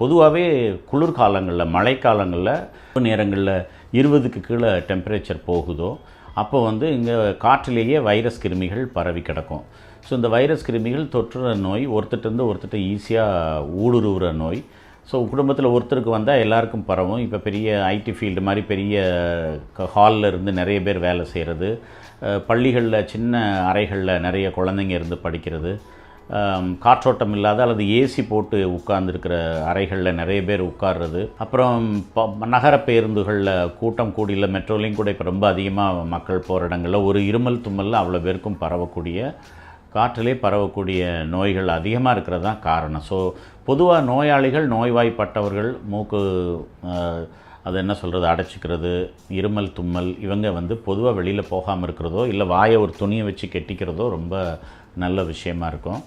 பொதுவாகவே குளிர்காலங்களில் மழைக்காலங்களில் நேரங்களில் 20க்கு கீழே டெம்பரேச்சர் போகுதோ அப்போ இங்கே காற்றிலேயே வைரஸ் கிருமிகள் பரவி கிடக்கும். ஸோ இந்த வைரஸ் கிருமிகள் தொற்றுற நோய் ஒருத்தர்கிட்டருந்து ஒருத்தர்கிட்ட ஈஸியாக ஊடுருவுற நோய். ஸோ குடும்பத்தில் ஒருத்தருக்கு வந்தால் எல்லாருக்கும் பரவும். இப்போ பெரிய ஐடி ஃபீல்டு மாதிரி பெரிய ஹாலில் இருந்து நிறைய பேர் வேலை செய்கிறது, பள்ளிகளில் சின்ன அறைகளில் நிறைய குழந்தைங்க இருந்து படிக்கிறது, காற்றோட்டம் இல்லாத அல்லது ஏசி போட்டு உட்கார்ந்துருக்கிற அறைகளில் நிறைய பேர் உட்கார்றது, அப்புறம் நகர பேருந்துகளில் கூட்டம் கூடியில் மெட்ரோலையும் கூட இப்போ ரொம்ப அதிகமாக மக்கள் போகிற இடங்களில் ஒரு இருமல் தும்மலில் அவ்வளோ பேருக்கும் பரவக்கூடிய காற்றிலே பரவக்கூடிய நோய்கள் அதிகமாக இருக்கிறது தான் காரணம். ஸோ பொதுவாக நோயாளிகள், நோய்வாய்ப்பட்டவர்கள் மூக்கு அது என்ன சொல்கிறது அடைச்சிக்கிறது, இருமல் தும்மல் இவங்க பொதுவாக வெளியில் போகாமல் இருக்கிறதோ இல்லை வாயை ஒரு துணியை வச்சு கெட்டிக்கிறதோ ரொம்ப நல்ல விஷயமா இருக்கும்.